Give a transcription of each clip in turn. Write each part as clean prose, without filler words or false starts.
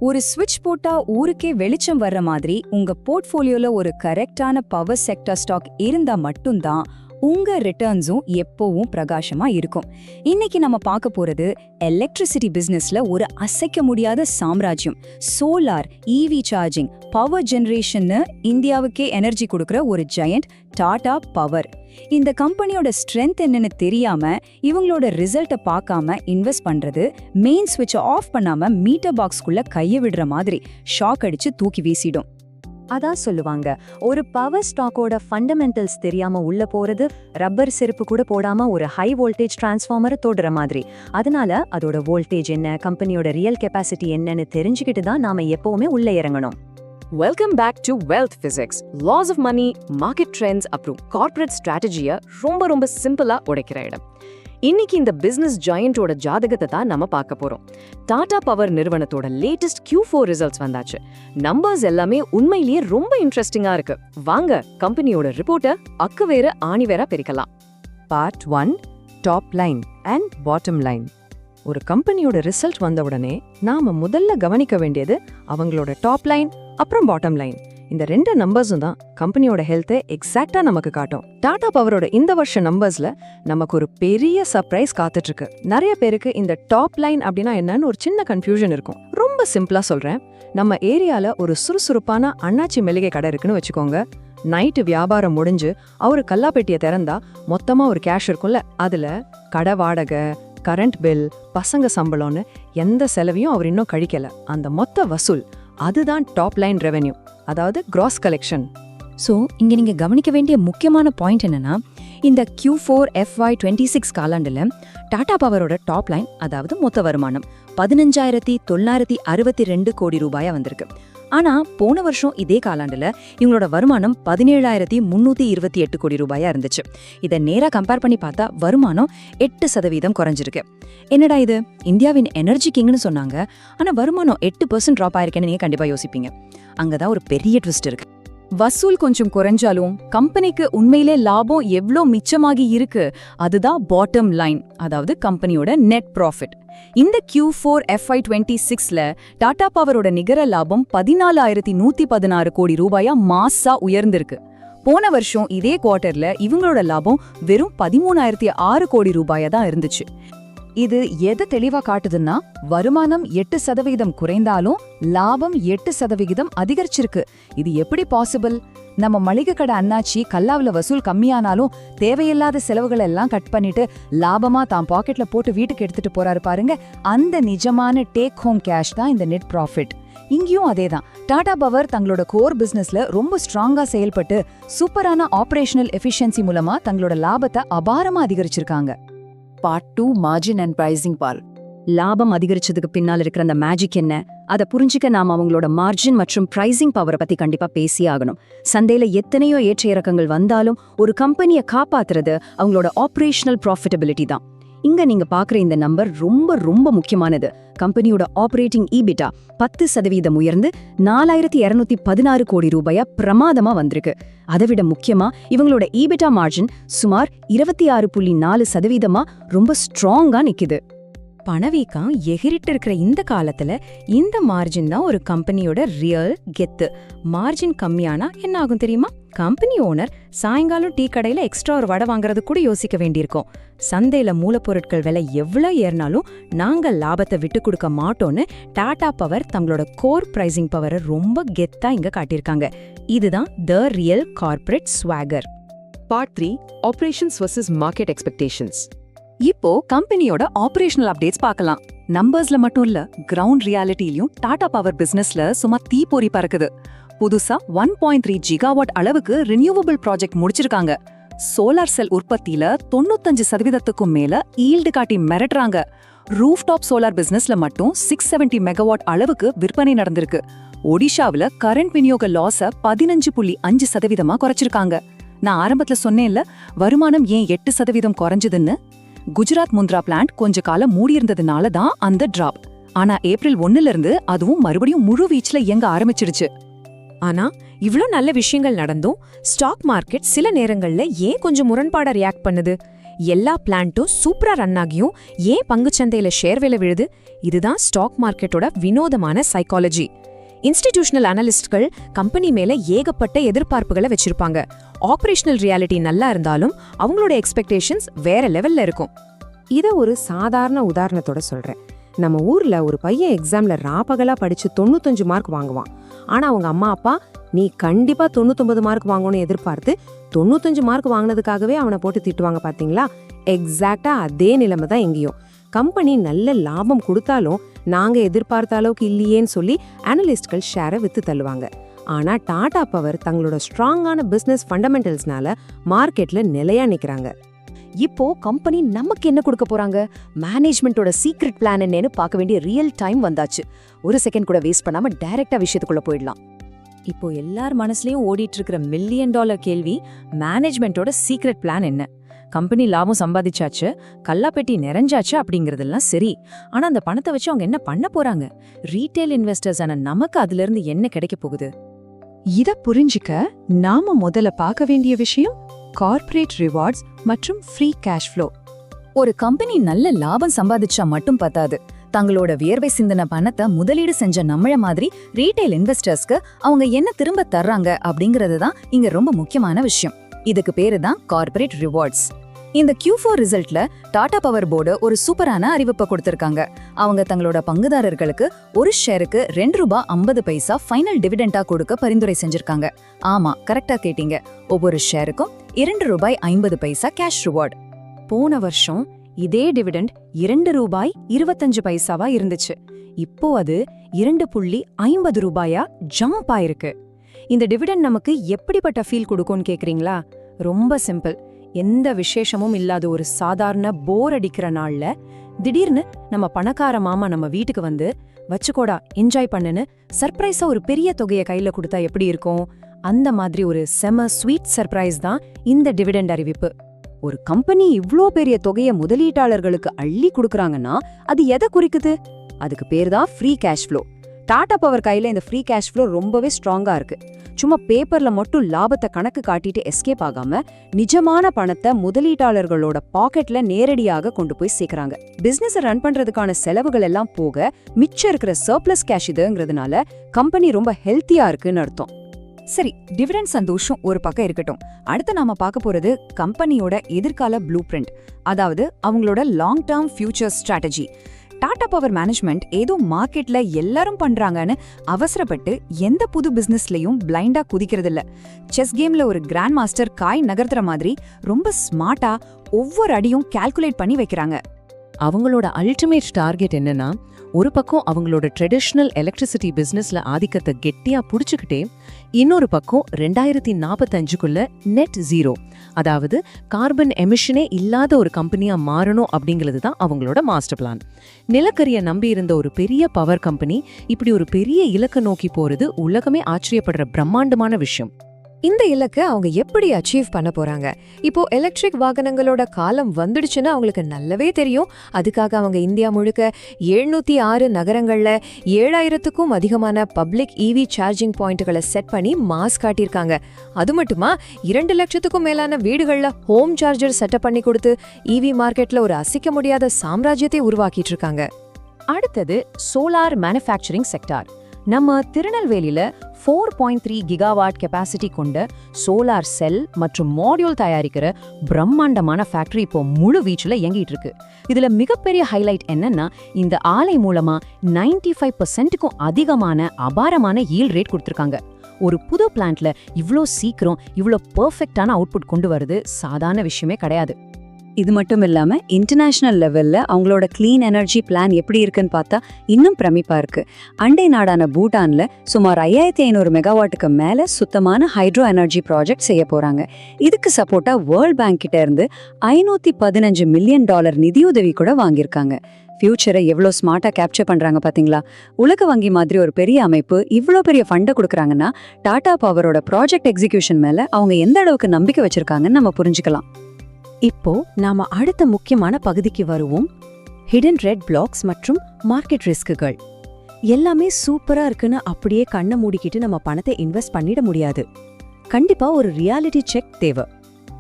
ஒரு ஸ்விட்ச் போட்டா ஊருக்கே வெளிச்சம் வர்ற மாதிரி உங்க போர்ட்ஃபோலியோல ஒரு கரெக்டான பவர் செக்டர் ஸ்டாக் இருந்தா மட்டும்தான் உங்க ரிட்டர்ன்ஸும் எப்பவும் பிரகாசமா இருக்கும். இன்னைக்கு நம்ம பார்க்க போறது எலக்ட்ரிசிட்டி பிசினஸ்ல ஒரு அசைக்க முடியாத சாம்ராஜ்யம். சோலார், ஈவி சார்ஜிங், பவர் ஜெனரேஷன்னு இந்தியாவுக்கே எனர்ஜி கொடுக்குற ஒரு ஜெயண்ட் டாடா பவர். இந்த கம்பெனியோட ஸ்ட்ரென்த் என்னன்னு தெரியாம இவங்களோட ரிசல்ட்டை பார்க்காம இன்வெஸ்ட் பண்றது மெயின் ஸ்விட்சை ஆஃப் பண்ணாம மீட்டர் பாக்ஸ்குள்ள கையை விடுற மாதிரி ஷாக் அடிச்சு தூக்கி வீசிடும். அதான் சொல்லுவாங்க, ஒரு பவர் ஸ்டாக்கோட ஃபண்டமெண்டல்ஸ் தெரியாம உள்ள போறது ரப்பர் செருப்பு கூட போடாம ஒரு ஹை வோல்டேஜ் டிரான்ஸ்ஃபார்மரை தொடுற மாதிரி. அதனால அதோட வோல்டேஜ் என்ன, கம்பெனியோட ரியல் கெப்பாசிட்டி என்னன்னு தெரிஞ்சுக்கிட்டு தான் நாம எப்பவுமே உள்ள இறங்கணும். Welcome back to wealth physics. Laws of money, market trends அப்புறம் கார்ப்பரேட் ஸ்ட்ராட்டஜியை ரொம்ப சிம்பிளா உடைக்கிற இடம். இன்னைக்கு இந்த பிசினஸ் ஜாயண்டோட ஜாதகத்தை தான் நம்ம பார்க்க போறோம். டாடா பவர் நிறுவனத்தோட லேட்டஸ்ட் Q4 ரிசல்ட்ஸ் வந்தாச்சு. நம்பர்ஸ் எல்லாமே உண்மையிலேயே ரொம்ப இன்ட்ரெஸ்டிங்கா இருக்கு. வாங்க கம்பெனியோட ரிப்போர்ட்டை அக்கு வேற ஆணி வேற பிரிக்கலாம். Part 1, top line and bottom line. ஒரு கம்பெனியோட ரிசல்ட் வந்த உடனே நாம முதல்ல கவனிக்க வேண்டியது அவங்களோட டாப் லைன் அப்புறம் பாட்டம் லைன். இந்த ரெண்டு நம்பர்ஸும் தான் கம்பெனியோட ஹெல்த்தை எக்ஸாக்டா நமக்கு காட்டும். டாடா பவரோட இந்த வருஷ நம்பர்ஸ்ல நமக்கு ஒரு பெரிய சர்ப்ரைஸ் காத்துட்டு இருக்கு. நிறைய பேருக்கு இந்த டாப் லைன் அப்படின்னா என்னன்னு ஒரு சின்ன கன்ஃபியூஷன் இருக்கும். ரொம்ப சிம்பிளா சொல்றேன். நம்ம ஏரியால ஒரு சுறுசுறுப்பான அண்ணாச்சி மளிகை கடை இருக்குன்னு வச்சுக்கோங்க. நைட்டு வியாபாரம் முடிஞ்சு அவரு கல்லாப்பெட்டியை திறந்தா மொத்தமா ஒரு கேஷ் இருக்கும்ல, அதுல கடை வாடகை, கரண்ட் பில், பசங்க சம்பளம்னு எந்த செலவையும் அவர் இன்னும் கழிக்கல. அந்த மொத்த வசூல் அதுதான் டாப் லைன் ரெவென்யூ, அதாவது கிராஸ் கலெக்ஷன். ஸோ இங்கே நீங்கள் கவனிக்க வேண்டிய முக்கியமான பாயிண்ட் என்னன்னா, இந்த Q4 FY26 காலாண்டில் டாடா பவரோட டாப் லைன், அதாவது மொத்த வருமானம் 15,962 கோடி ரூபாயா வந்திருக்கு. ஆனால் போன வருஷம் இதே காலாண்டில் இவங்களோட வருமானம் 17,328 கோடி ரூபாயா இருந்துச்சு. இதை நேராக கம்பேர் பண்ணி பார்த்தா வருமானம் 8% குறைஞ்சிருக்கு. என்னடா இது, இந்தியாவின் எனர்ஜி கிங்னு சொன்னாங்க, ஆனால் வருமானம் 8% ட்ராப் ஆயிருக்கேன்னு நீங்கள் கண்டிப்பாக யோசிப்பீங்க. அங்கதான் ஒரு பெரிய ட்விஸ்ட் இருக்கு. வசூல் கொஞ்சம் குறைஞ்சாலும் கம்பெனிக்கு உண்மையிலே லாபம் எவ்வளோ மிச்சமாகி இருக்கு, அதுதான் பாட்டம் லைன், அதாவது கம்பெனியோட நெட் ப்ராஃபிட். இந்த Q4 FY26ல டாடா பவரோட நிகர லாபம் 14,116 கோடி ரூபாயா மாசா உயர்ந்திருக்கு. போன வருஷம் இதே குவார்ட்டர்ல இவங்களோட லாபம் வெறும் 13,006 கோடி ரூபாயா தான் இருந்துச்சு. இது எதை தெளிவா காட்டுதுன்னா, வருமானம் 8% குறைந்தாலும் லாபம் 8% அதிகரிச்சிருக்கு. இது எப்படி பாசிபிள்? நம்ம மளிகை கடை அண்ணாச்சி கல்லாவுல வசூல் கம்மியானாலும் தேவையில்லாத செலவுகள் எல்லாம் கட் பண்ணிட்டு லாபமா தான் பாக்கெட்ல போட்டு வீட்டுக்கு எடுத்துட்டு போறாரு பாருங்க. அந்த நிஜமான டேக் ஹோம் கேஷ் தான் இந்த நெட் ப்ராஃபிட். இங்கேயும் அதேதான். டாடா பவர் தங்களோட கோர் பிசினஸ்ல ரொம்ப ஸ்ட்ராங்கா செயல்பட்டு சூப்பரான ஆபரேஷனல் எஃபிஷியன்சி மூலமா தங்களோட லாபத்தை அபாரமா அதிகரிச்சிருக்காங்க. பார்ட் 2, மார்ஜின் அண்ட் பிரைசிங் பால். லாபம் அதிகரிச்சதுக்கு பின்னால் இருக்கிற அந்த மேஜிக் என்ன, அதை புரிஞ்சுக்க நாம அவங்களோட மார்ஜின் மற்றும் பிரைசிங் பவரை பத்தி கண்டிப்பா பேசியே ஆகணும். சந்தையில எத்தனையோ ஏற்ற இறக்கங்கள் வந்தாலும் ஒரு கம்பெனியை காப்பாத்துறது அவங்களோட ஆபரேஷனல் ப்ராஃபிட்டபிலிட்டி தான். இங்க நீங்க பாக்குற இந்த நம்பர் ரொம்ப முக்கியமானது. கம்பெனியோட ஆபரேட்டிங் EBITDA 10% உயர்ந்து 4,216 கோடி ரூபாயா பிரமாதமா வந்திருக்கு. அதை விட முக்கியமா இவங்களோட EBITDA மார்ஜின் சுமார் 26.4% ரொம்ப ஸ்ட்ராங்கா நிக்குது. பணவீக்கம் எகிரிட்டு இருக்கிற இந்த காலத்துல இந்த மார்ஜின் தான் ஒரு கம்பெனியோட ரியல் கெத்து. மார்ஜின் கம்மியானா என்ன ஆகும் தெரியுமா? கம்பெனி ஓனர் சாயங்காலம் டீ கடையில எக்ஸ்ட்ரா ஒரு வடை வாங்குறது கூட யோசிக்க வேண்டியிருக்கும். சந்தையில மூலப்பொருட்கள் விலை எவ்வளவு ஏறினாலும் நாங்க லாபத்தை விட்டு கொடுக்க மாட்டோம்னு டாடா பவர் தங்களோட கோர் பிரைசிங் பவரை ரொம்ப கெத்தா இங்க காட்டியிருக்காங்க. இதுதான் the real corporate swagger. Part 3, operations versus market expectations. இப்போ கம்பெனியோட ஆபரேஷனல் அப்டேட்ஸ் பார்க்கலாம். நம்பர்ஸ்ல மட்டும் இல்ல, கிரவுண்ட் ரியாலிட்டியிலும் டாடா பவர் பிசினஸ்ல சும்மா தீப்பொறி பறக்குது. புதுசா 1.3 ஜிகாவாட் அளவுக்கு ரினியூவபிள் ப்ராஜெக்ட் முடிச்சிருக்காங்க. சோலார் செல் உற்பத்தியில 95%க்கும் மேல ஈல்டு காட்டி மிரட்டுறாங்க. ரூஃப் டாப் சோலார் பிசினஸ்ல மட்டும் 670 மெகாவாட் அளவுக்கு விற்பனை நடந்திருக்கு. ஒடிஷாவில கரண்ட் விநியோக லாஸ 15.5% குறைச்சிருக்காங்க. நான் ஆரம்பத்துல சொன்னேன்ல, வருமானம் ஏன் 8% குறைஞ்சதுன்னு. குஜராத் முந்த்ரா பிளான்ட் கொஞ்ச காலம் மூடியிருந்ததுனால தான் அந்த டிராப். ஆனா ஏப்ரல் 1ல இருந்து அதுவும் மறுபடியும் முழு வீச்சுல இயங்க ஆரம்பிச்சிடுச்சு. ஆனா இவ்ளோ நல்ல விஷயங்கள் நடந்தும் ஸ்டாக் மார்க்கெட் சில நேரங்கள்ல ஏன் கொஞ்சம் முரண்பாடா ரியாக்ட் பண்ணுது? எல்லா பிளான்ட்டும் சூப்பரா ரன் ஆகியும் ஏன் பங்குச்சந்தையில ஷேர் விலை விழுது? இதுதான் ஸ்டாக் மார்க்கெட்டோட வினோதமான சைக்காலஜி. இன்ஸ்டிடியூஷனல் அனலிஸ்ட்கள் கம்பெனி மேல ஏகப்பட்ட எதிர்பார்ப்புகளை வச்சிருப்பாங்க. ஆபரேஷனல் ரியாலிட்டி நல்லா இருந்தாலும் அவங்களோட எக்ஸ்பெக்டேஷன்ஸ் வேற லெவல்ல இருக்கும். இத ஒரு சாதாரண உதாரணத்தோட சொல்றேன். நம்ம ஊர்ல ஒரு பையன் எக்ஸாம்ல ராப்பகலா படிச்சு 95 மார்க் வாங்குவான். ஆனா அவங்க அம்மா அப்பா நீ கண்டிப்பா 99 மார்க் வாங்கணும்னு எதிர்பார்த்து 95 மார்க் வாங்கினதுக்காகவே அவனை போட்டு திட்டுவாங்க பாத்தீங்களா? எக்ஸாக்டா அதே நிலைமை தான் எங்கேயும். கம்பெனி நல்ல லாபம் கொடுத்தாலும் நாங்க எதிர்பார்த்த அளவுக்கு இல்லையேன்னு சொல்லி அனலிஸ்ட்கள் ஷேரை வித்து தள்ளுவாங்க. ஆனா டாடா பவர் தங்களோட ஸ்ட்ராங்கான பிசினஸ் ஃபண்டமெண்டல்ஸ்னால மார்க்கெட்ல நிலையா நிக்கிறாங்க. இப்போ கம்பெனி நமக்கு என்ன கொடுக்க போறாங்க? மேனேஜ்மெண்டோட சீக்ரெட் பிளான் என்னன்னு பார்க்க வேண்டிய ரியல் டைம் வந்தாச்சு. ஒரு செகண்ட் கூட வேஸ்ட் பண்ணாம டைரக்டா விஷயத்துக்குள்ள போயிடலாம். இப்போ எல்லார் மனசுலயும் ஓடிட்டு இருக்கிற $1 மில்லியன் கேள்வி, மேனேஜ்மெண்டோட சீக்ரெட் பிளான் என்ன? கம்பெனி லாபம் சம்பாதிச்சாச்சு, கல்லாப்பெட்டி நிறைஞ்சாச்சு அப்படிங்கறதெல்லாம் சரி. ஆனா அந்த பணத்தை வச்சு அவங்க என்ன பண்ண போறாங்க? ரீட்டைல் இன்வெஸ்டர்ஸ் ஆன நமக்கு அதுல இருந்து என்ன கிடைக்க போகுது? இத புரிஞ்சுக்க நாம முதல்ல பார்க்க வேண்டிய விஷயம் கார்ப்பரேட் ரிவார்ட்ஸ் மற்றும் ஃப்ரீ கேஷ் ஃப்ளோ. ஒரு கம்பெனி நல்ல லாபம் சம்பாதிச்சா மட்டும் பத்தாது. தங்களோட வியர்வை சிந்தின பணத்தை முதலீடு செஞ்ச நம்மள மாதிரி ரீட்டைல் இன்வெஸ்டர்ஸ்க்கு அவங்க என்ன திரும்ப தர்றாங்க அப்படிங்கிறது தான் இங்க ரொம்ப முக்கியமான விஷயம். இதுக்கு பேரு தான் கார்ப்பரேட் ரிவார்ட்ஸ். இந்த Q4 ரிசல்ட்ல டாடா பவர் போர்டு ஒரு சூப்பரான அறிவிப்பை கொடுத்திருக்காங்க. அவங்க தங்களோட பங்குதாரர்களுக்கு ஒரு ஷேருக்கு ₹2.50 ஃபைனல் டிவிடெண்டா கொடுக்க பரிந்துரை செஞ்சிருக்காங்க. ஆமா, கரெக்டா கேட்டீங்க. ஒவ்வொரு ஷேருக்கும் ₹2.50 கேஷ் ரிவார்ட். போன வருஷம் இதே டிவிடெண்ட் ₹2.25 இருந்துச்சு. இப்போ அது ₹2.50 ஜம்ப் ஆயிருக்கு. இந்த டிவிடெண்ட் நமக்கு எப்படிப்பட்ட ஃபீல் கொடுக்கும்னு கேக்குறீங்களா? ரொம்ப சிம்பிள். எந்த விசேஷமும் இல்லாத ஒரு சாதாரண போர் அடிக்கிற நாள்ல திடீர்னு நம்ம பணக்கார மாமா நம்ம வீட்டுக்கு வந்து வச்சுக்கோடா என்ஜாய் பண்ணுன்னு சர்ப்ரைஸா ஒரு பெரிய தொகையை கையில கொடுத்தா எப்படி இருக்கும்? அந்த மாதிரி ஒரு செம ஸ்வீட் சர்ப்ரைஸ் தான் இந்த டிவிடெண்ட் அறிவிப்பு. ஒரு கம்பெனி இவ்ளோ பெரிய தொகையை முதலீட்டாளர்களுக்கு அள்ளி கொடுக்கறாங்கன்னா அது எதை குறிக்குது? அதுக்கு பேர் தான் free cash flow. Tata power கையில இந்த ஃப்ரீ கேஷ் ஃப்ளோ ரொம்பவே ஸ்ட்ராங்கா இருக்கு. சும்மா பேப்பர்ல மட்டும் லாபத்தை கணக்கு காட்டிட்டு எஸ்கேப் ஆகாம நிஜமான பணத்தை முதலீட்டாளர்களோட பாக்கெட்ல நேரடியாக கொண்டு போய் சேர்க்கறாங்க. பிசினஸ் ரன் பண்றதுக்கான செலவுகள் எல்லாம் போக மிச்சம் இருக்கிற சர்ப்ளஸ் கேஷ் இதுங்கிறதுனால கம்பெனி ரொம்ப ஹெல்த்தியா இருக்குன்னு அர்த்தம். சரி, டிவிடெண்ட் சந்தோஷம் ஒரு பக்கம் இருக்கட்டும். அடுத்து நாம பார்க்க போறது கம்பெனியோட எதிர்கால ப்ளூ பிரிண்ட், அதாவது அவங்களோட long term future strategy. Tata power management ஏதோ மார்க்கெட்ல எல்லாரும் பண்றாங்கன்னு அவசரப்பட்டு எந்த புது பிசினஸ்லயும் பிளைண்டா குதிக்கிறதில்ல. செஸ் கேம்ல ஒரு கிராண்ட் மாஸ்டர் காய் நகர்த்துற மாதிரி ரொம்ப ஸ்மார்ட்டா ஒவ்வொரு அடியும் கால்குலேட் பண்ணி வைக்கிறாங்க. அவங்களோட அல்டிமேட் டார்கெட் என்னன்னா, ஒரு பக்கம் அவங்களோட ட்ரெடிஷனல் எலக்ட்ரிசிட்டி பிசினஸ்ல ஆதிக்கத்தை கெட்டியா புடிச்சுக்கிட்டே, இன்னொரு பக்கம் 2045க்குள்ள நெட் ஜீரோ, அதாவது கார்பன் எமிஷனே இல்லாத ஒரு கம்பெனியா மாறணும் அப்படிங்கிறது தான் அவங்களோட மாஸ்டர் பிளான். நிலக்கரியை நம்பி இருந்த ஒரு பெரிய பவர் கம்பெனி இப்படி ஒரு பெரிய இலக்கை நோக்கி போறது உலகமே ஆச்சரியப்படுற பிரம்மாண்டமான விஷயம். இந்த இலக்கை அவங்க எப்படி அச்சீவ் பண்ண போறாங்க? இப்போ எலக்ட்ரிக் வாகனங்களோட காலம் வந்துடுச்சுன்னு அவங்களுக்கு நல்லாவே தெரியும். அதுக்காக அவங்க இந்தியா முழுக்க 706 நகரங்கள்ல 7000க்கும் அதிகமான பப்ளிக் EV சார்ஜிங் பாயிண்ட்களை செட் பண்ணி மாஸ் காட்டியிருக்காங்க. அது மட்டுமா 2 லட்சத்துக்கும் மேலான வீடுகள்ல ஹோம் சார்ஜர் செட்டப் பண்ணி கொடுத்து EV மார்க்கெட்ல ஒரு அசைக்க முடியாத சாம்ராஜ்யத்தை உருவாக்கிட்டு இருக்காங்க. அடுத்தது சோலார் மேனுஃபேக்சரிங் செக்டார். நம்ம திருநெல்வேலியில 4.3 கிகாவாட் கெப்பாசிட்டி கொண்ட சோலார் செல் மற்றும் மாடியூல் தயாரிக்கிற பிரம்மாண்டமான ஃபேக்டரி இப்போ முழு வீச்சுல இயங்கிட்டு இருக்கு. இதுல மிகப்பெரிய ஹைலைட் என்னன்னா, இந்த ஆலை மூலமா 95%க்கும் அதிகமான அபாரமான ஈல்ட் ரேட் கொடுத்திருக்காங்க. ஒரு புது பிளான்ட்ல இவ்ளோ சீக்கிரம் இவ்ளோ பெர்ஃபெக்டான அவுட்புட் கொண்டு வரது சாதாரண விஷயமே கிடையாது. இது மட்டும் இல்லாம இன்டர்நேஷனல் லெவல்ல அவங்களோட கிளீன் எனர்ஜி பிளான் எப்படி இருக்குன்னு பார்த்தா இன்னும் பிரமிப்பா இருக்கு. அண்டை நாடான பூட்டான்ல சுமார் 5500 மெகாவாட்டுக்கு மேல சுத்தமான ஹைட்ரோ எனர்ஜி ப்ராஜெக்ட் செய்ய போறாங்க. இதுக்கு சப்போர்ட்டா வேர்ல்ட் பேங்க் கிட்ட இருந்து $515 மில்லியன் நிதியுதவி கூட வாங்கியிருக்காங்க. ஃபியூச்சரை எவ்வளோ ஸ்மார்ட்டா கேப்சர் பண்றாங்க பாத்தீங்களா? உலக வங்கி மாதிரி ஒரு பெரிய அமைப்பு இவ்வளோ பெரிய ஃபண்டை கொடுக்குறாங்கன்னா டாடா பவரோட ப்ராஜெக்ட் எக்ஸிகியூஷன் மேல அவங்க எந்த அளவுக்கு நம்பிக்கை வச்சிருக்காங்கன்னு நம்ம புரிஞ்சுக்கலாம். இப்போ நாம அடுத்த முக்கியமான பகுதிக்கு வருவோம். ஹிடன் ரெட் பிளாக்ஸ் மற்றும் மார்க்கெட் ரிஸ்க்குகள். எல்லாமே சூப்பரா இருக்குன்னு அப்படியே கண்ணை மூடிக்கிட்டு நம்ம பணத்தை இன்வெஸ்ட் பண்ணிட முடியாது. கண்டிப்பா ஒரு ரியாலிட்டி செக் தேவை.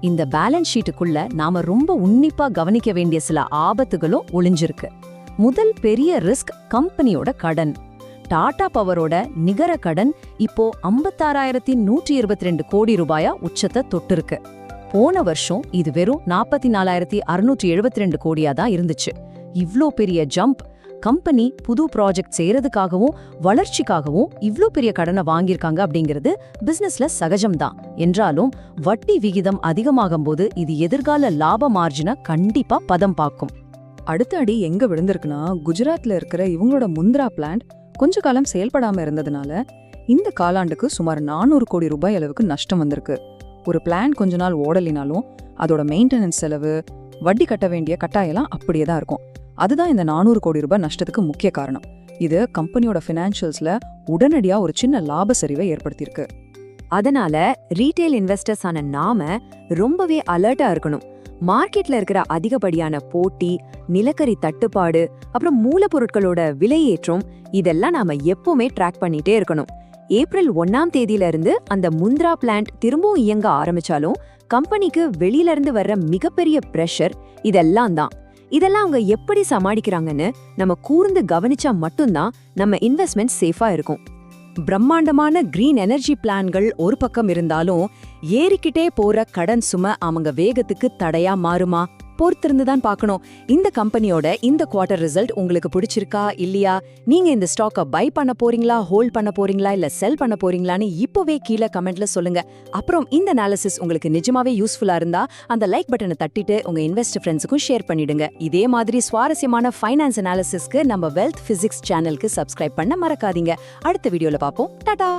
இந்த பேலன்ஸ் ஷீட்டுக்குள்ள நாம ரொம்ப உன்னிப்பா கவனிக்க வேண்டிய சில ஆபத்துகளும் ஒளிஞ்சிருக்கு. முதல் பெரிய ரிஸ்க் கம்பெனியோட கடன். டாடா பவரோட நிகர கடன் இப்போ 56,122 கோடி ரூபாயா உச்சத்தை தொட்டிருக்கு. போன வருஷம் இது வெறும் 44,672 கோடியா தான் இருந்துச்சு. இவ்ளோ பெரிய ஜம்ப். கம்பெனி புது ப்ராஜெக்ட் செய்யறதுக்காகவும் வளர்ச்சிக்காகவும் இவ்ளோ பெரிய கடனை வாங்கியிருக்காங்க அப்படிங்கிறது பிசினஸ்ல சகஜம்தான். என்றாலும் வட்டி விகிதம் அதிகமாகும்போது இது எதிர்கால லாப மார்ஜினை கண்டிப்பா பதம் பார்க்கும். அடுத்த அடி எங்க விழுந்திருக்குன்னா, குஜராத்ல இருக்கிற இவங்களோட முந்த்ரா பிளான்ட் கொஞ்ச காலம் செயல்படாம இருந்ததுனால இந்த காலாண்டுக்கு சுமார் 400 கோடி ரூபாய் அளவுக்கு நஷ்டம் வந்திருக்கு. ஒரு பிளான் கொஞ்ச நாள் ஓடலினாலும் அதோட மெயின்டெனன்ஸ் செலவு, வட்டி கட்ட வேண்டிய கட்டாயெல்லாம் அப்படியே தான் இருக்கும். அதுதான் இந்த 400 கோடி ரூபாய் நஷ்டத்துக்கு முக்கிய காரணம். இது கம்பெனியோட ஃபினான்ஷியல்ஸ்ல உடனடியா ஒரு சின்ன லாப சரிவை ஏற்படுத்தியிருக்கு. அதனால ரீட்டைல் இன்வெஸ்டர்ஸ் ஆன நாம ரொம்பவே அலர்ட்டா இருக்கணும். மார்க்கெட்ல இருக்கிற அதிகப்படியான போட்டி, நிலக்கரி தட்டுப்பாடு, அப்புறம் மூலப்பொருட்களோட விலையேற்றம் இதெல்லாம் நாம எப்பவுமே ட்ராக் பண்ணிட்டே இருக்கணும். ஏப்ரல் 1ஆம் தேதியில இருந்து அந்த முந்த்ரா பிளான்ட் திரும்பவும் இயங்க ஆரம்பிச்சாலும் கம்பெனிக்கு வெளியில இருந்து வர்ற மிகப்பெரிய பிரஷர் இதெல்லாம் அவங்க எப்படி சமாளிக்கிறாங்கன்னு நம்ம கூர்ந்து கவனிச்சா மட்டும்தான் நம்ம இன்வெஸ்ட்மெண்ட் சேஃபா இருக்கும். பிரம்மாண்டமான கிரீன் எனர்ஜி பிளான்கள் ஒரு பக்கம் இருந்தாலும் ஏறிக்கிட்டே போற கடன் சுமை அவங்க வேகத்துக்கு தடையா மாறுமா? பொறுத்திருந்துதான் பார்க்கணும். இந்த கம்பெனியோட இந்த குவார்ட்டர் ரிசல்ட் உங்களுக்கு பிடிச்சிருக்கா இல்லையா? நீங்க இந்த ஸ்டாக்கை பை பண்ண போறீங்களா, ஹோல்ட் பண்ண போறீங்களா, இல்ல செல் பண்ண போறீங்களான்னு இப்போவே கீழே கமெண்ட்ல சொல்லுங்க. அப்புறம் இந்த அனாலிசிஸ் உங்களுக்கு நிஜமாவே யூஸ்ஃபுல்லா இருந்தா அந்த லைக் பட்டனை தட்டிட்டு உங்க இன்வெஸ்டர் ஃப்ரெண்ட்ஸுக்கும் ஷேர் பண்ணிடுங்க. இதே மாதிரி சுவாரஸ்யமான ஃபைனான்ஸ் அனாலிசிஸ்க்கு நம்ம வெல்த் பிசிக்ஸ் சேனலுக்கு சப்ஸ்கிரைப் பண்ண மறக்காதீங்க. அடுத்த வீடியோல பார்ப்போம். டாடா.